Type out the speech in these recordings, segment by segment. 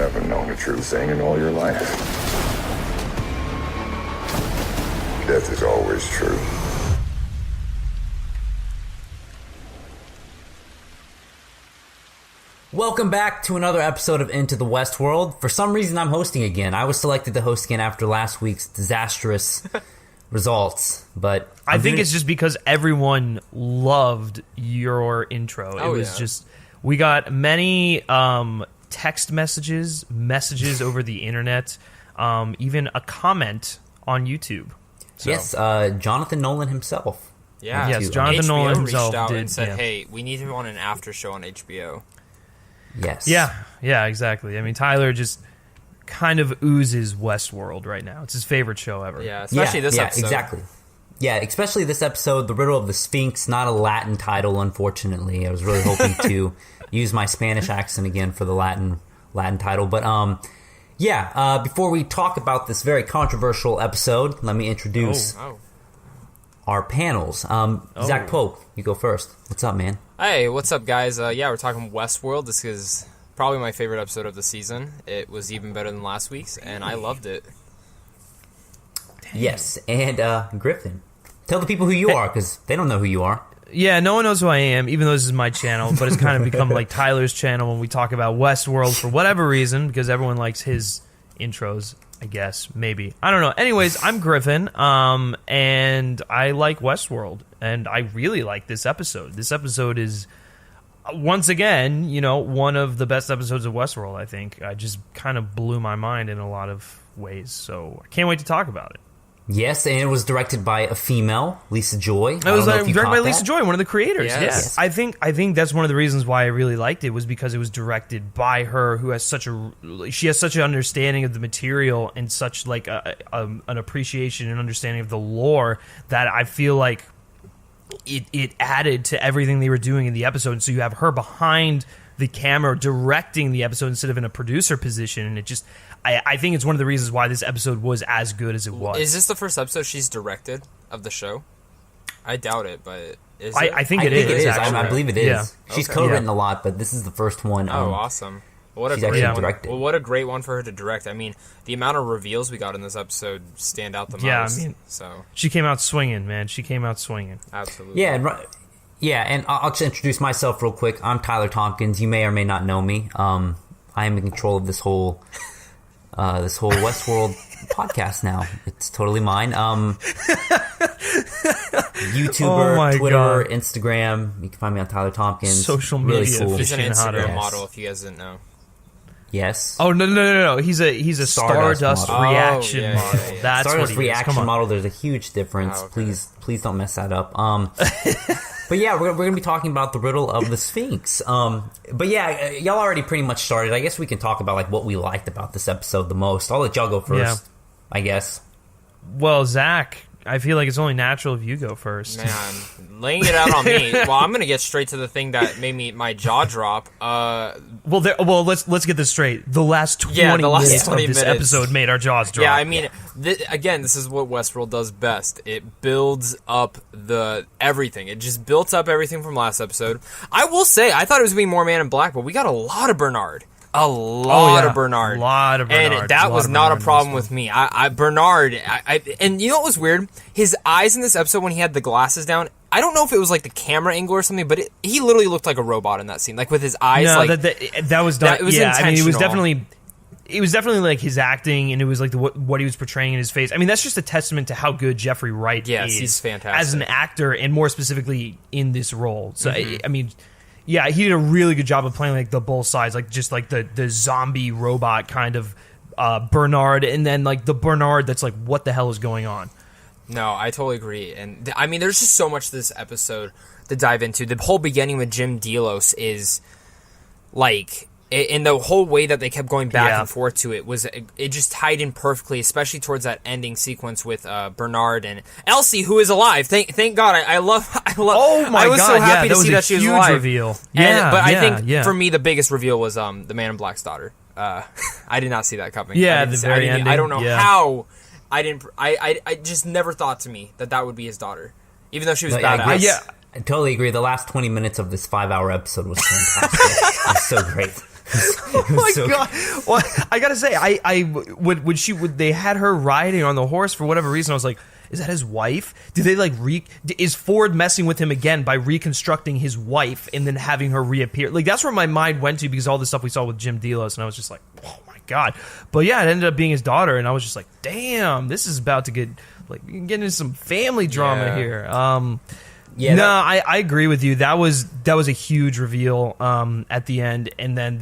haven't known a true thing in all your life. Death is always true. Welcome back to another episode of Into the Westworld. For some reason, I'm hosting again. I was selected to host again after last week's disastrous results, but I think it's just because everyone loved your intro. Oh, it was just, we got many text messages over the internet, even a comment on YouTube. So. Yes, Jonathan Nolan himself. Yeah, yes, Jonathan HBO Nolan reached himself out did, and said, "Hey, we need him on an after show on HBO." Yes. Yeah, exactly. I mean, Tyler just kind of oozes Westworld right now. It's his favorite show ever. Yeah, especially this episode. Exactly. Yeah, especially this episode, The Riddle of the Sphinx, not a Latin title, unfortunately. I was really hoping to use my Spanish accent again for the Latin title. But, before we talk about this very controversial episode, let me introduce our panels. Zach Pope, you go first. What's up, man? Hey, what's up, guys? We're talking Westworld. This is probably my favorite episode of the season. It was even better than last week's, and I loved it. Yes, and Griffin. Tell the people who you are, because they don't know who you are. Yeah, no one knows who I am, even though this is my channel, but it's kind of become like Tyler's channel when we talk about Westworld for whatever reason, because everyone likes his intros, I guess, maybe. I don't know. Anyways, I'm Griffin, and I like Westworld, and I really like this episode. This episode is, once again, one of the best episodes of Westworld, I think. I just kind of blew my mind in a lot of ways, so I can't wait to talk about it. Yes, and it was directed by a female, Lisa Joy. It was directed by Lisa Joy, one of the creators. Yes. I think that's one of the reasons why I really liked it, was because it was directed by her, who has such an understanding of the material and such like an appreciation and understanding of the lore that I feel like it added to everything they were doing in the episode. And so you have her behind the camera directing the episode instead of in a producer position, and it just. I think it's one of the reasons why this episode was as good as it was. Is this the first episode she's directed of the show? I doubt it, but is it? I think it is. I believe it is. Yeah. She's co-written a lot, but this is the first one. Awesome. What a great one. Well, what a great one for her to direct. I mean, the amount of reveals we got in this episode stand out the most. Yeah, I mean, she came out swinging, man. She came out swinging. Absolutely. Yeah, and I'll just introduce myself real quick. I'm Tyler Tompkins. You may or may not know me. I am in control of this whole Westworld podcast now. It's totally mine. YouTuber, Twitter, God. Instagram. You can find me on Tyler Tompkins. Social media. Really cool. He's an Instagram model, if you guys didn't know. Yes. Oh no! He's a Stardust reaction model. Yeah. That's Stardust what he reaction model. There's a huge difference. Oh, okay. Please don't mess that up. But yeah, we're going to be talking about the Riddle of the Sphinx. But yeah, y'all already pretty much started. I guess we can talk about like what we liked about this episode the most. I'll let y'all go first, I guess. Well, Zach, I feel like it's only natural if you go first. Man, laying it out on me. Well, I'm going to get straight to the thing that made my jaw drop. Let's get this straight. The last 20 minutes of this episode made our jaws drop. Yeah, I mean, again, this is what Westworld does best. It builds up everything. It just built up everything from last episode. I will say, I thought it was going to be more Man in Black, but we got a lot of Bernard. A lot of Bernard. And that was not a problem with me. Bernard, and you know what was weird? His eyes in this episode when he had the glasses down, I don't know if it was like the camera angle or something, but he literally looked like a robot in that scene. Like with his eyes. No, like, that was done. It was intentional. I mean, it was definitely like his acting, and it was like what he was portraying in his face. I mean, that's just a testament to how good Jeffrey Wright is. He's fantastic. As an actor, and more specifically in this role. So, I mean... Yeah, he did a really good job of playing like the both sides, like just like the zombie robot kind of Bernard, and then like the Bernard that's like, what the hell is going on? No, I totally agree. And I mean, there's just so much to this episode to dive into. The whole beginning with Jim Delos is like, in the whole way that they kept going back and forth to it just tied in perfectly, especially towards that ending sequence with Bernard and Elsie, who is alive. Thank God. I love. Oh my God! I was so happy to see that she was alive. Reveal. I think for me the biggest reveal was the Man in Black's daughter. I did not see that coming. Yeah, the very ending. I don't know how. I just never thought to me that would be his daughter, even though she was badass. I totally agree. The last 20 minutes of this 5-hour episode was fantastic. It was so great. Oh my god! Well, I gotta say, when they had her riding on the horse for whatever reason, I was like, is that his wife? Did they like is Ford messing with him again by reconstructing his wife and then having her reappear? Like that's where my mind went to because all the stuff we saw with Jim Delos, and I was just like, oh my god! But yeah, it ended up being his daughter, and I was just like, damn, this is about to get into some family drama here. I agree with you. That was a huge reveal at the end, and then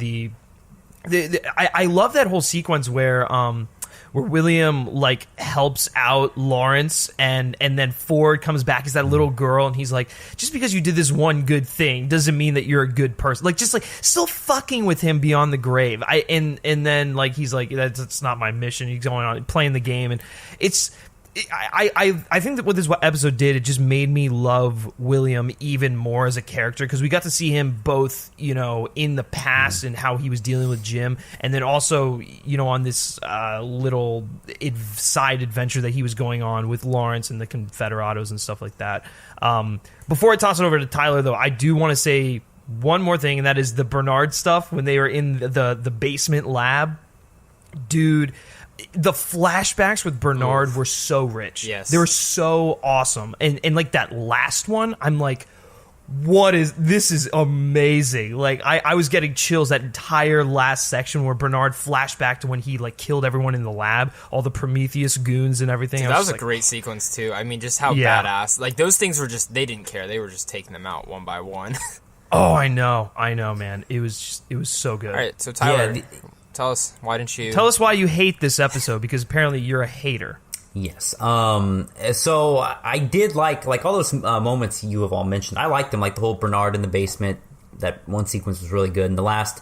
I love that whole sequence where William like helps out Lawrence, and then Ford comes back as that little girl, and he's like, just because you did this one good thing doesn't mean that you're a good person. Like just like still fucking with him beyond the grave. And then like he's like, that's not my mission. He's going on playing the game, and I think that what this episode did, it just made me love William even more as a character because we got to see him both, in the past and how he was dealing with Jim, and then also, on this little side adventure that he was going on with Lawrence and the Confederados and stuff like that. Before I toss it over to Tyler, though, I do want to say one more thing, and that is the Bernard stuff when they were in the basement lab. Dude, the flashbacks with Bernard were so rich. Yes. They were so awesome. And like that last one, I'm like, this is amazing. Like I was getting chills that entire last section where Bernard flashed back to when he like killed everyone in the lab, all the Prometheus goons and everything. Dude, that was a great sequence too. I mean, just how badass. Like those things were just, they didn't care. They were just taking them out one by one. Oh, I know, man. It was so good. All right, so Tyler, tell us why you hate this episode, because apparently you're a hater. Yes. So I did like all those moments you have all mentioned. I liked them, like the whole Bernard in the basement. That one sequence was really good. And the last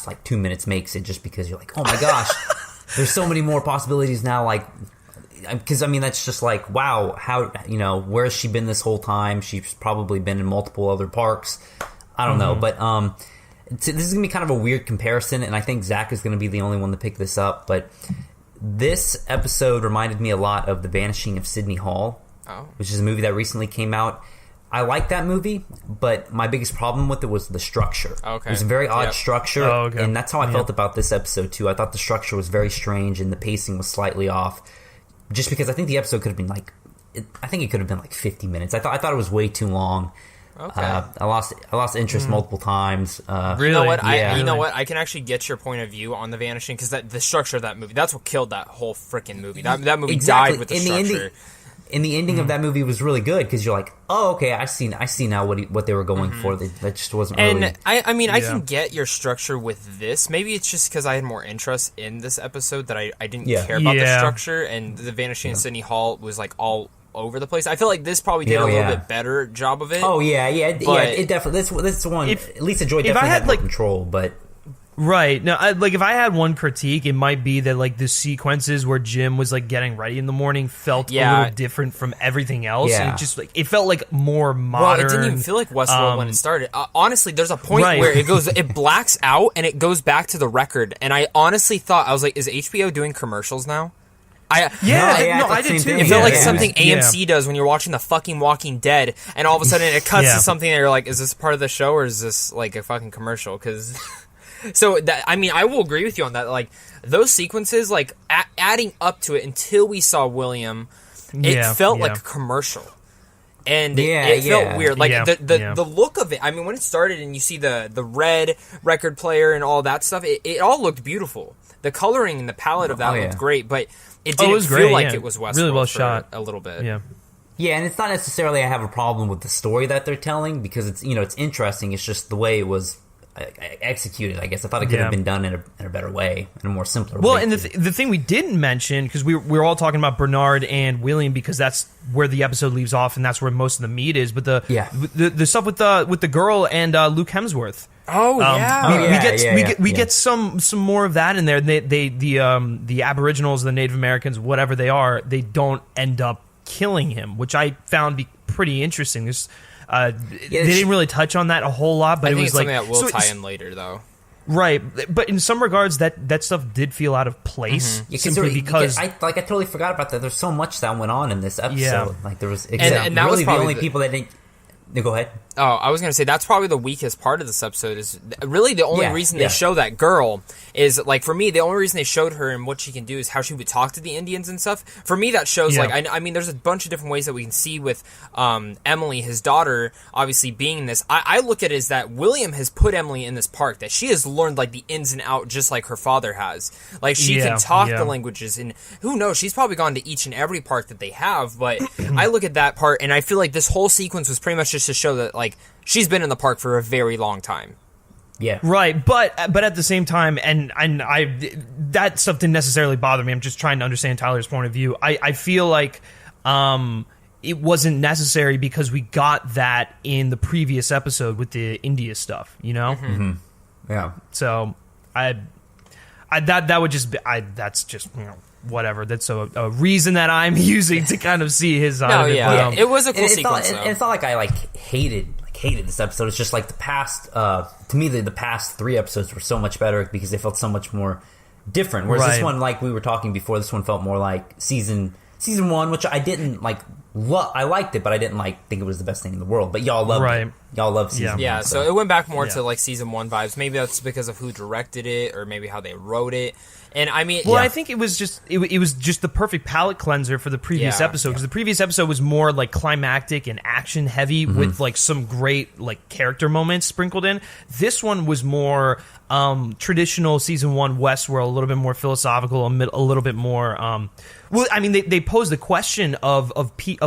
like 2 minutes makes it, just because you're like, oh my gosh, there's so many more possibilities now. Like, because I mean, that's just like, wow, how, where's she been this whole time? She's probably been in multiple other parks. I don't know, but this is going to be kind of a weird comparison, and I think Zach is going to be the only one to pick this up, but this episode reminded me a lot of The Vanishing of Sydney Hall, which is a movie that recently came out. I like that movie, but my biggest problem with it was the structure. Okay. It was a very odd structure, and that's how I felt about this episode, too. I thought the structure was very strange, and the pacing was slightly off, just because I think the episode could have been like 50 minutes. I thought it was way too long. Okay. I lost interest multiple times. Really? You know what? You know what? I can actually get your point of view on The Vanishing, because the structure of that movie, that's what killed that whole freaking movie. That movie died with the structure. And the ending of that movie was really good, because you're like, oh, okay, I see now what they were going for. That just wasn't really... And I can get your structure with this. Maybe it's just because I had more interest in this episode that I didn't care about the structure, and The Vanishing of Sydney Hall was like all over the place. I feel like this probably did a little bit better job of it. Oh it definitely. This one, Lisa Joy definitely had more control, but right. No, if I had one critique, it might be that like the sequences where Jim was like getting ready in the morning felt a little different from everything else. And it just like it felt like more modern. Well, it didn't even feel like Westworld when it started. Honestly, there's a point where it blacks out and it goes back to the record, and I honestly thought, I was like, is HBO doing commercials now? I did too. It felt like something AMC does when you're watching the fucking Walking Dead, and all of a sudden it cuts to something and you're like, is this part of the show or is this like a fucking commercial? Because so that, I mean, I will agree with you on that. Like those sequences, like adding up to it until we saw William, it felt like a commercial. And it felt weird. Like the look of it, I mean, when it started and you see the red record player and all that stuff, it all looked beautiful. The coloring and the palette of that looked great, but it didn't feel like it was Westworld really well shot a little bit. Yeah, and it's not necessarily I have a problem with the story that they're telling, because it's it's interesting. It's just the way it was executed. I guess I thought it could have been done in a better way, in a more simpler way. Well, and the thing we didn't mention, because we're all talking about Bernard and William because that's where the episode leaves off and that's where most of the meat is. But the stuff with the girl and Luke Hemsworth. We get some more of that in there. The Aboriginals, the Native Americans, whatever they are, they don't end up killing him, which I found be pretty interesting. They didn't really touch on that a whole lot, but I think it was it's like something that will tie in later, though. Right, but in some regards, that stuff did feel out of place, simply because I totally forgot about that. There's so much that went on in this episode. Like there was, and that was really probably the only people that didn't. Go ahead. Oh, I was going to say that's probably the weakest part of this episode. Is really the only reason they show that girl is, like, for me, the only reason they showed her and what she can do is how she would talk to the Indians and stuff. For me, that shows like I mean, there's a bunch of different ways that we can see with Emily, his daughter, obviously being in this. I look at it as that William has put Emily in this park, that she has learned like the ins and out, just like her father has. Like she can talk the languages, and who knows, she's probably gone to each and every park that they have. But I look at that part, and I feel like this whole sequence was pretty much just to show that like she's been in the park for a very long time. Yeah. Right, but at the same time, and I that stuff didn't necessarily bother me. I'm just trying to understand Tyler's point of view. I feel like it wasn't necessary because we got that in the previous episode with the India stuff, you know? Mm-hmm. Yeah. So that would just be that's just, you know, whatever. That's a reason that I'm using to kind of see his side of it. Yeah. But, it was a cool sequence. It's not like I hated this episode. It's just like the past, to me, the past 3 episodes were so much better because they felt so much more different. Whereas this one, like we were talking before, this one felt more like season 1, which I didn't like. I liked it, but I didn't think it was the best thing in the world. But y'all loved it. Y'all love season 1. Yeah, so it went back more to like season 1 vibes. Maybe that's because of who directed it, or maybe how they wrote it. And I mean, I think it was just it was just the perfect palate cleanser for the previous episode, because the previous episode was more like climactic and action heavy with like some great like character moments sprinkled in. This one was more traditional season 1 Westworld, a little bit more philosophical, a little bit more. Well, I mean, they pose the question of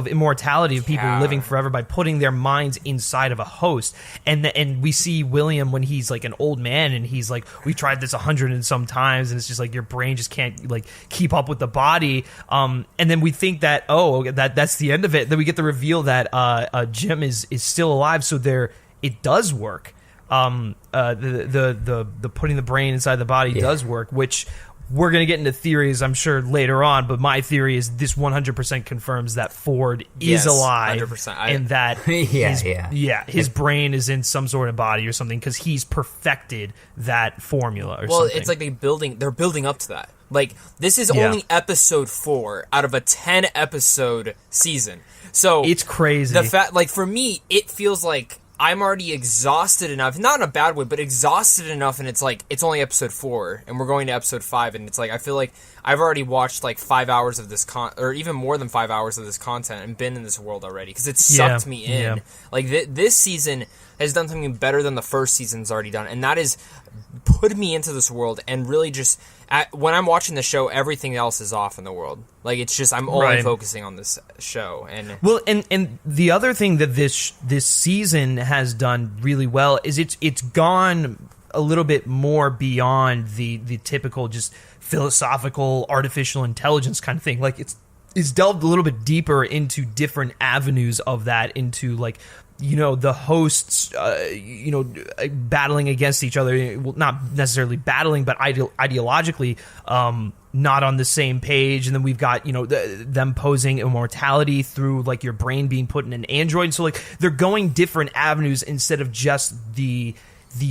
immortality, of people living forever by putting their minds inside of a host, and we see William when he's like an old man, and he's like, we tried this 100 and some times, and it's just like your brain just can't like keep up with the body. And then we think that that's the end of it. Then we get the reveal that Jim is still alive, so it does work. The putting the brain inside the body does work, which we're going to get into theories, I'm sure, later on, but my theory is this 100% confirms that Ford is alive 100%. and that his brain is in some sort of body or something, because he's perfected that formula or something. Well, it's like they're building up to that. Like, this is only episode 4 out of a 10-episode season. So it's crazy. The fact, like, for me, it feels like I'm already exhausted enough, not in a bad way, but exhausted enough, and it's like, it's only episode 4, and we're going to episode 5, and it's like, I feel like I've already watched like 5 hours of this or even more than 5 hours of this content, and been in this world already, because it sucked me in. Yeah. Like, this season has done something better than the first season's already done, and that is put me into this world, and really just, when I'm watching the show, everything else is off in the world. Like, it's just, I'm only focusing on this show. And well, and the other thing that this season has done really well is it's gone a little bit more beyond the typical just philosophical artificial intelligence kind of thing. Like, it's delved a little bit deeper into different avenues of that, into like, you know, the hosts, battling against each other. Well, not necessarily battling, but ideologically not on the same page. And then we've got, you know, them posing immortality through like your brain being put in an android. So like they're going different avenues instead of just the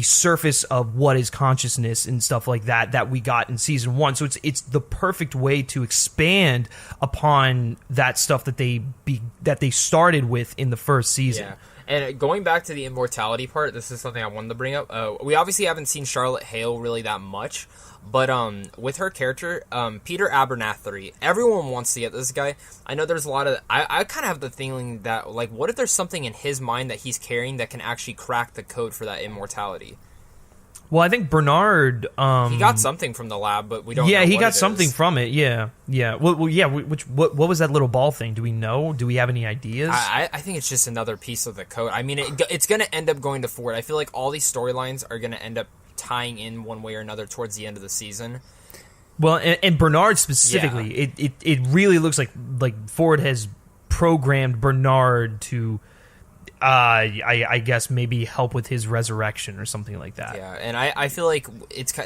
surface of what is consciousness and stuff like that we got in season 1. So it's the perfect way to expand upon that stuff that they started with in the first season. Yeah. And going back to the immortality part, this is something I wanted to bring up. We obviously haven't seen Charlotte Hale really that much, but with her character, Peter Abernathy, everyone wants to get this guy. I know there's a lot of... I kind of have the feeling that, like, what if there's something in his mind that he's carrying that can actually crack the code for that immortality? Well, I think Bernard... he got something from the lab, but we don't know Yeah, he what got it something is. from it, yeah. Well, yeah, what was that little ball thing? Do we know? Do we have any ideas? I think it's just another piece of the code. I mean, it's going to end up going to Ford. I feel like all these storylines are going to end up tying in one way or another towards the end of the season. Well, and Bernard specifically, it really looks like Ford has programmed Bernard to... I guess maybe help with his resurrection or something like that. Yeah, and I feel like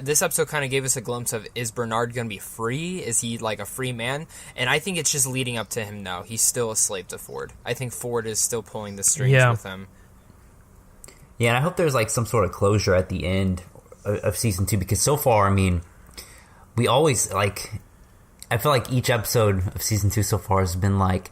this episode kind of gave us a glimpse of, is Bernard going to be free? Is he like a free man? And I think it's just leading up to him now. He's still a slave to Ford. I think Ford is still pulling the strings with him. Yeah, and I hope there's like some sort of closure at the end of season 2, because so far, I mean, we always like... I feel like each episode of season 2 so far has been like...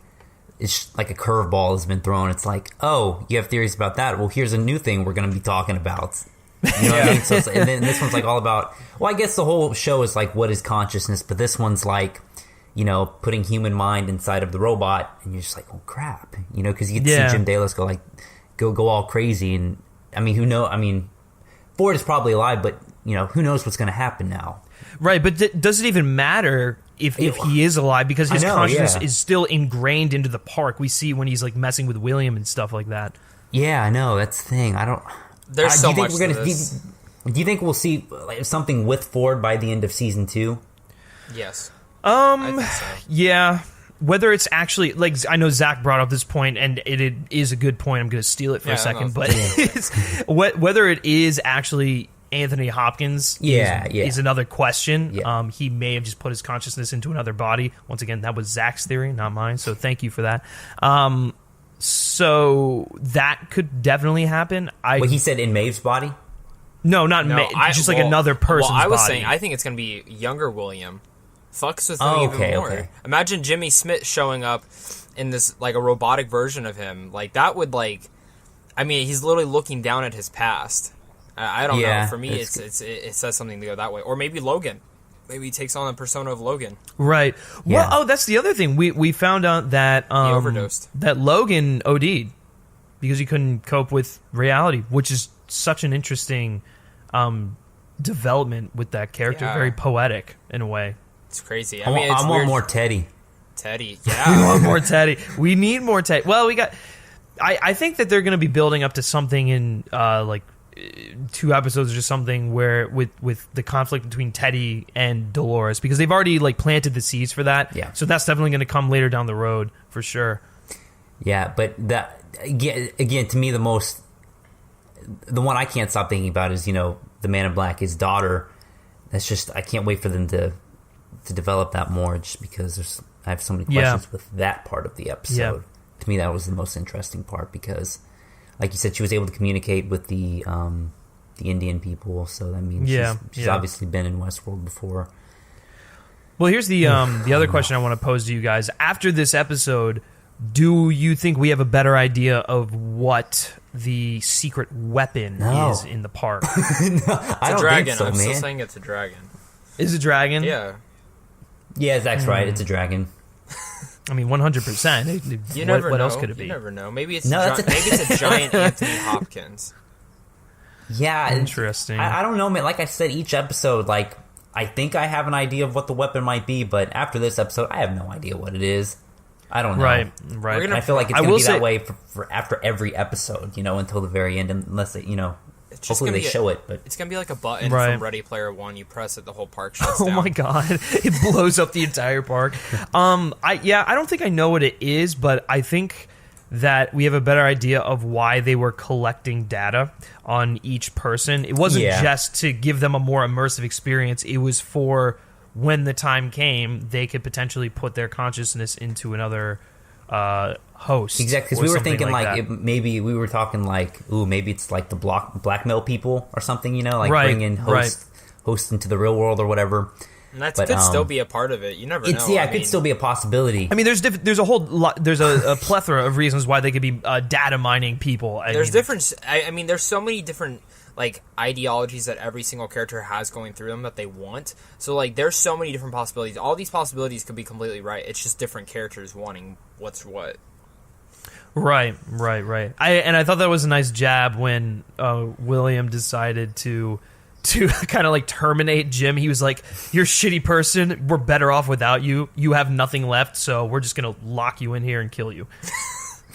it's like a curveball has been thrown. It's like, oh, you have theories about that. Well, here's a new thing we're going to be talking about. You know what I mean? So and then this one's like all about. Well, I guess the whole show is like, what is consciousness? But this one's like, you know, putting human mind inside of the robot, and you're just like, oh crap, you know, because you see Jim Dalis go all crazy, and I mean, who know? I mean, Ford is probably alive, but you know, who knows what's going to happen now? Right, but does it even matter if he is alive, because his consciousness is still ingrained into the park? We see when he's like messing with William and stuff like that. Yeah, I know, that's the thing. I don't. There's so much to this. Do you think we'll see like, something with Ford by the end of season 2? Yes. I think so. Yeah. Whether it's actually, like, I know Zach brought up this point, and it is a good point. I'm going to steal it for a second, but whether it is actually Anthony Hopkins is another question. Yeah. He may have just put his consciousness into another body. Once again, that was Zach's theory, not mine, so thank you for that. So that could definitely happen. Well, he said in Maeve's body? No, not Maeve, just like another person's body. Well, I was saying, I think it's going to be younger William. Fucks with him even more. Okay. Imagine Jimmy Smith showing up in this, like, a robotic version of him. Like, that would, like... I mean, he's literally looking down at his past. I don't know. For me, it says something to go that way. Or maybe Logan. Maybe he takes on the persona of Logan. Right. Yeah. Well, that's the other thing. We found out that... he overdosed. That Logan OD'd because he couldn't cope with reality, which is such an interesting development with that character. Yeah. Very poetic, in a way. It's crazy. I want more Teddy. Teddy, yeah. We want more Teddy. We need more Teddy. Well, we got... I think that they're going to be building up to something in, like, 2 episodes or just something where with the conflict between Teddy and Dolores, because they've already, like, planted the seeds for that. Yeah. So that's definitely going to come later down the road, for sure. Yeah, but that... Again, to me, the one I can't stop thinking about is, you know, the Man in Black, his daughter. That's just... I can't wait for them to develop that more, just because I have so many questions with that part of the episode. Yeah. To me, that was the most interesting part, because, like you said, she was able to communicate with the Indian people, so that means she's obviously been in Westworld before. Well, here's the other question I want to pose to you guys. After this episode, do you think we have a better idea of what the secret weapon is in the park? It's a dragon. I'm still saying it's a dragon. Is it a dragon? Yeah. Yeah, Zach's right. It's a dragon. I mean, 100%. You never know. What else could it be? You never know. Maybe it's a giant Anthony Hopkins. Yeah, interesting. I don't know, man. Like I said, each episode, like, I think I have an idea of what the weapon might be, but after this episode, I have no idea what it is. I don't know. Right. And I feel like it's going to be that way for after every episode, you know, until the very end, unless they, you know, hopefully they show it. But it's going to be like a button from Ready Player One. You press it, the whole park shuts down. Oh my god, it blows up the entire park. I don't think I know what it is, but I think that we have a better idea of why they were collecting data on each person. It wasn't just to give them a more immersive experience. It was for when the time came, they could potentially put their consciousness into another host. Exactly, because we were thinking maybe we were talking like, ooh, maybe it's like the blackmail people or something, you know, like bring in hosts into the real world or whatever. And that could still be a part of it. You never know. Yeah, it could still be a possibility. I mean, there's a whole lot, there's a plethora of reasons why they could be data mining people. I mean, there's so many different like ideologies that every single character has going through them that they want. So like, there's so many different possibilities. All these possibilities could be completely right. It's just different characters wanting what's what. Right. I thought that was a nice jab when William decided to kind of like terminate Jim. He was like, "You're a shitty person. We're better off without you. You have nothing left, so we're just gonna lock you in here and kill you."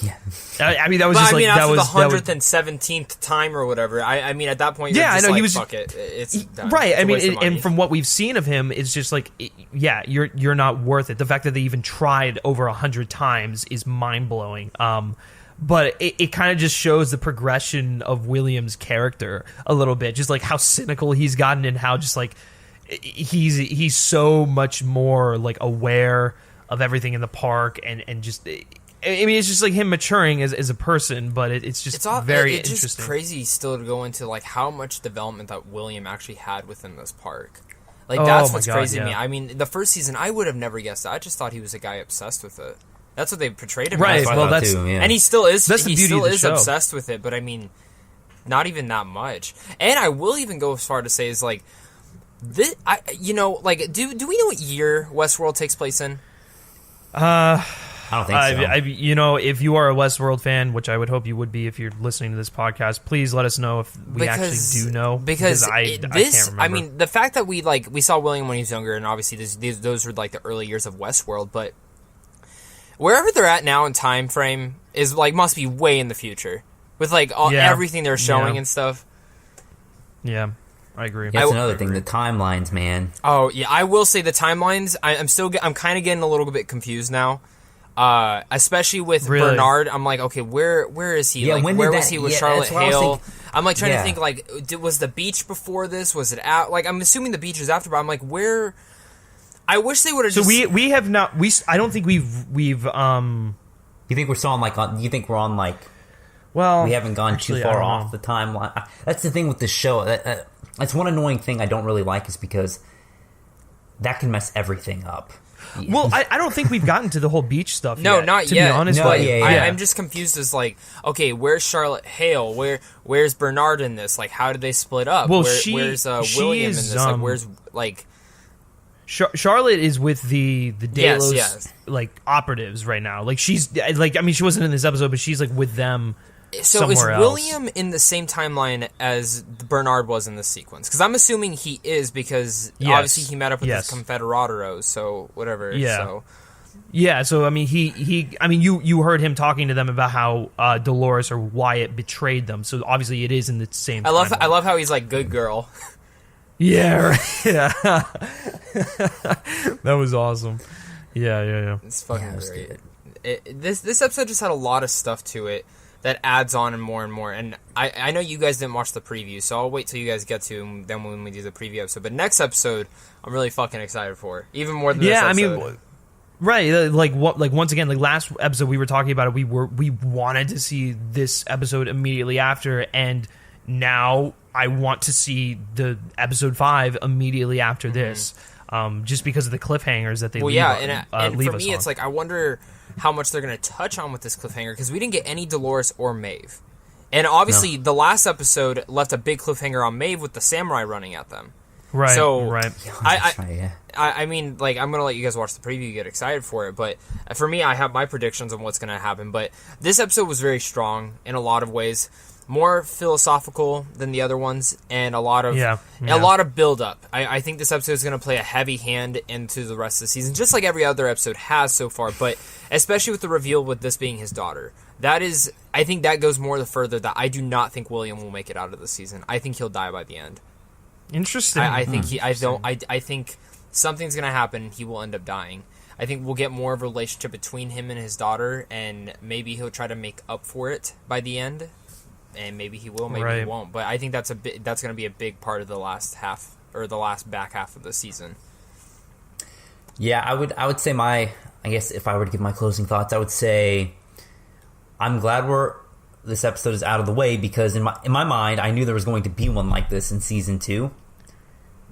Yeah, I mean that was just like that was the 117th time or whatever. I mean at that point, you're just I know like, he was fuck it. It's done. Right. It's I mean, and from what we've seen of him, it's just like, you're not worth it. The fact that they even tried over 100 times is mind blowing. But it kind of just shows the progression of William's character a little bit, just like how cynical he's gotten and how just like he's so much more like aware of everything in the park and just. I mean, it's just like him maturing as a person, but it's just very interesting. It's just crazy still to go into like how much development that William actually had within this park. Like that's what's crazy to me. I mean, the first season I would have never guessed that. I just thought he was a guy obsessed with it. That's what they portrayed him Right. as. Well, that's and he still is. That's the he beauty still of the is show. obsessed with it. But I mean, not even that much. And I will even go as far to say is like this. Do we know what year Westworld takes place in? I don't think so. If you are a Westworld fan, which I would hope you would be if you're listening to this podcast, please let us know if we actually do know. Because I can't remember. I mean, the fact that we saw William when he was younger, and obviously those were like the early years of Westworld, but wherever they're at now in time frame is must be way in the future with everything they're showing and stuff. Yeah, I agree. That's another thing, the timelines, man. Oh yeah, I will say the timelines. I'm kind of getting a little bit confused now. Especially with Bernard, I'm like, okay, where is he? Yeah, where was he with Charlotte Hale? I'm trying to think, was the beach before this? Was it out? I'm assuming the beach is after, but I'm like, where? I wish they would have. So we have not. I don't think we've. You think we're still on you think we're on Well, we haven't gone too far off the timeline. That's the thing with this show. That's one annoying thing I don't really like is because that can mess everything up. Well, I don't think we've gotten to the whole beach stuff No, yet. not to yet. be honest, but yeah. I'm just confused as okay, where's Charlotte Hale? Where's Bernard in this? How did they split up? Well, where's William in this? Where's Charlotte is with the Delos yes. Operatives right now. She's she wasn't in this episode, but she's with them. So is somewhere else. William in the same timeline as Bernard was in this sequence? Because I'm assuming he is because obviously he met up with the Confederados, so whatever. Yeah. So. Yeah, so I mean, you heard him talking to them about how Dolores or Wyatt betrayed them. So obviously, it is in the same. I love how he's good girl. Yeah, right. Yeah, that was awesome. Yeah. It's fucking great. This episode just had a lot of stuff to it that adds on and more. And I know you guys didn't watch the preview, so I'll wait till you guys get to and then when we do the preview episode. But next episode, I'm really fucking excited for, even more than this episode. I mean. Right, once again, last episode we were talking about it. We wanted to see this episode immediately after, and now I want to see the episode 5 immediately after this, just because of the cliffhangers that they leave. And leave for us me, on. it's I wonder how much they're going to touch on with this cliffhanger because we didn't get any Dolores or Maeve, and obviously the last episode left a big cliffhanger on Maeve with the samurai running at them. Right. So right. I mean, I'm gonna let you guys watch the preview, get excited for it. But for me, I have my predictions on what's gonna happen. But this episode was very strong in a lot of ways, more philosophical than the other ones, and a lot of build up. I think this episode is gonna play a heavy hand into the rest of the season, just like every other episode has so far. But especially with the reveal with this being his daughter, I think that goes more the further that I do not think William will make it out of the season. I think he'll die by the end. Interesting. I think I think something's gonna happen. He will end up dying. I think we'll get more of a relationship between him and his daughter, and maybe he'll try to make up for it by the end. And maybe he will, maybe he won't. But I think that's gonna be a big part of the last half or the last back half of the season. Yeah, I would say I guess if I were to give my closing thoughts, I would say I'm glad this episode is out of the way because in my mind, I knew there was going to be one like this in season 2.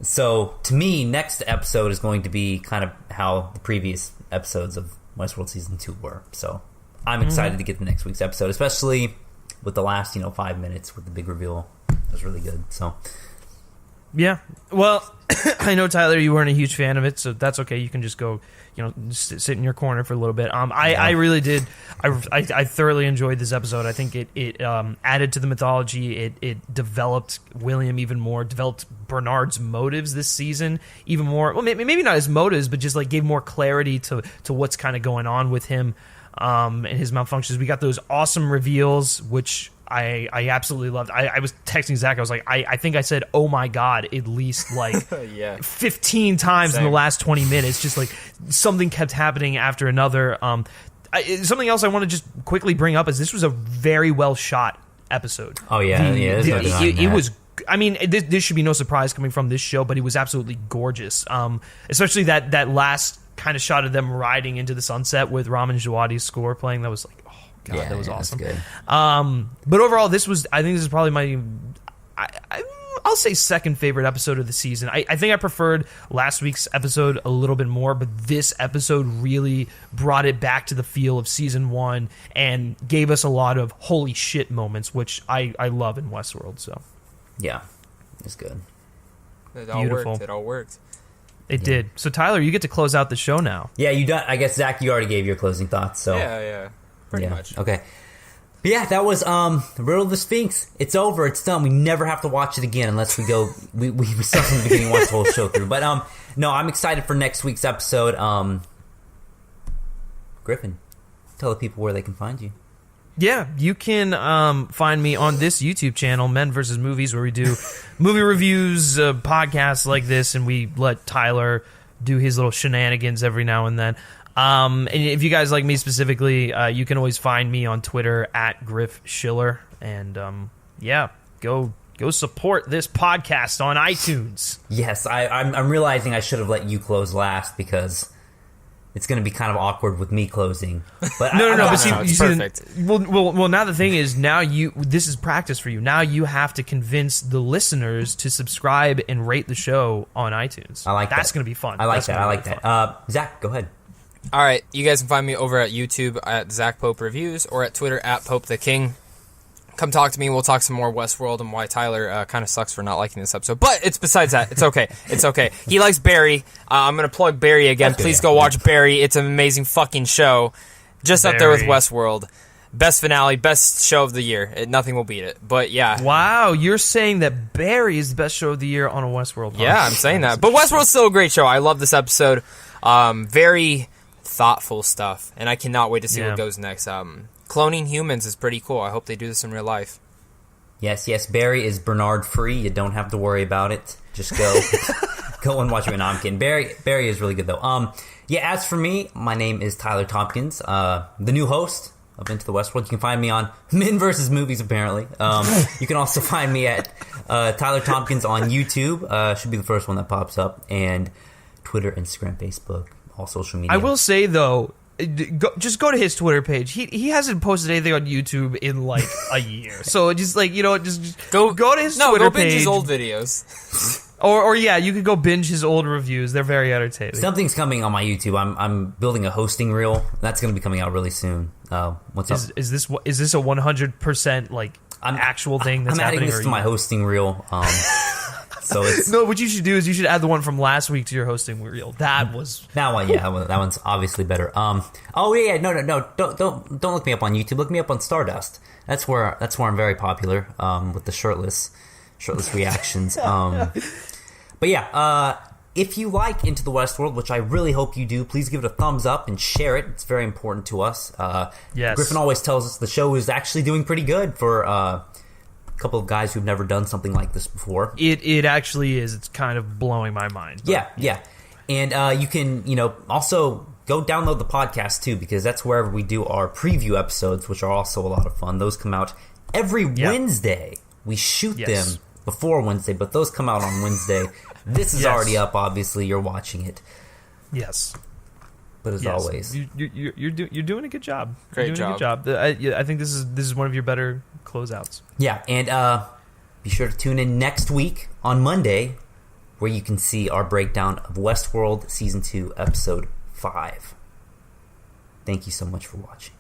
So to me, next episode is going to be kind of how the previous episodes of Westworld season 2 were. So I'm excited to get the next week's episode, especially with the last 5 minutes with the big reveal. It was really good. So yeah, well, I know Tyler, you weren't a huge fan of it, so that's okay. You can just go, sit in your corner for a little bit. I really did. I thoroughly enjoyed this episode. I think it added to the mythology. It developed William even more. Developed Bernard's motives this season even more. Well, maybe not his motives, but just gave more clarity to what's kind of going on with him and his malfunctions. We got those awesome reveals, which I absolutely loved. I was texting Zach. I was like, I think I said, "Oh my god," at least 15 times in the last 20 minutes. Just something kept happening after another. Something else I want to just quickly bring up is this was a very well shot episode. Oh yeah, it was. I mean, this should be no surprise coming from this show, but it was absolutely gorgeous. Especially that last kind of shot of them riding into the sunset with Ramin Djawadi's score playing. That was God, that was awesome. Good. But overall, I think this is probably my. I'll say second favorite episode of the season. I think I preferred last week's episode a little bit more, but this episode really brought it back to the feel of season 1 and gave us a lot of holy shit moments, which I love in Westworld. So Yeah, it's good. It all Beautiful. worked. It all worked. it did. So Tyler, you get to close out the show now. Yeah, you done. I guess Zach, you already gave your closing thoughts. So Yeah. Pretty much. Okay. But yeah, that was the Riddle of the Sphinx. It's over. It's done. We never have to watch it again unless we go. We start from the beginning and watch the whole show through. But no, I'm excited for next week's episode. Griffin, tell the people where they can find you. Yeah, you can find me on this YouTube channel, Men vs. Movies, where we do movie reviews, podcasts like this, and we let Tyler do his little shenanigans every now and then. And if you guys like me specifically, you can always find me on Twitter at Griff Schiller. And yeah, go support this podcast on iTunes. Yes, I'm realizing I should have let you close last because it's going to be kind of awkward with me closing. But No. But see, it's you see, perfect. well. Now the thing is, now this is practice for you. Now you have to convince the listeners to subscribe and rate the show on iTunes. I like that's that. going to be fun. I like That's that. gonna I be like really that. fun. Zach, go ahead. All right, you guys can find me over at YouTube at Zach Pope Reviews or at Twitter at Pope the King. Come talk to me. We'll talk some more Westworld and why Tyler kind of sucks for not liking this episode. But it's besides that. It's okay. It's okay. He likes Barry. I'm going to plug Barry again. Okay, Please yeah. go watch Barry. It's an amazing fucking show. Just up there with Barry. Westworld. Best finale, best show of the year. Nothing will beat it. But yeah. Wow, you're saying that Barry is the best show of the year on a Westworld? Yeah, I'm saying that. But Westworld's still a great show. I love this episode. Very thoughtful stuff. And I cannot wait to see Yeah. what goes next. Cloning humans is pretty cool. I hope they do this in real life. Yes, Barry is Bernard free. You don't have to worry about it. Just go go and watch it. No, I'm kidding. Barry is really good though. Yeah, as for me, my name is Tyler Tompkins, the new host of Into the Westworld. You can find me on Men vs. Movies, apparently. You can also find me at Tyler Tompkins on YouTube. Should be the first one that pops up. And Twitter, Instagram, Facebook, all social media. I will say though, just go to his Twitter page. He hasn't posted anything on YouTube in like a year. So just like just go to his Twitter go binge page. his old videos. Or yeah, you could go binge his old reviews. They're very entertaining. Something's coming on my YouTube. I'm building a hosting reel. That's going to be coming out really soon. What's up? Is this a 100% like actual thing that's I'm adding happening? this to my hosting reel. So it's No, what you should do is you should add the one from last week to your hosting reel. That was that one. Yeah, that one's obviously better. Oh yeah, no. Don't look me up on YouTube. Look me up on Stardust. That's where I'm very popular. With the shirtless reactions. But yeah, if you like Into the Westworld, which I really hope you do, please give it a thumbs up and share it. It's very important to us. Yes. Griffin always tells us the show is actually doing pretty good for a couple of guys who've never done something like this before. it actually is. It's kind of blowing my mind. But Yeah. And you can, also go download the podcast too, because that's wherever we do our preview episodes, which are also a lot of fun. Those come out every Wednesday. We shoot them before Wednesday, but those come out on Wednesday. This is already up, obviously. You're watching it. Yes. But as always, you're doing a good job. Great you're doing job. A good job. I think this is one of your better closeouts. yeah. And be sure to tune in next week on Monday, where you can see our breakdown of Westworld Season 2, Episode 5. Thank you so much for watching.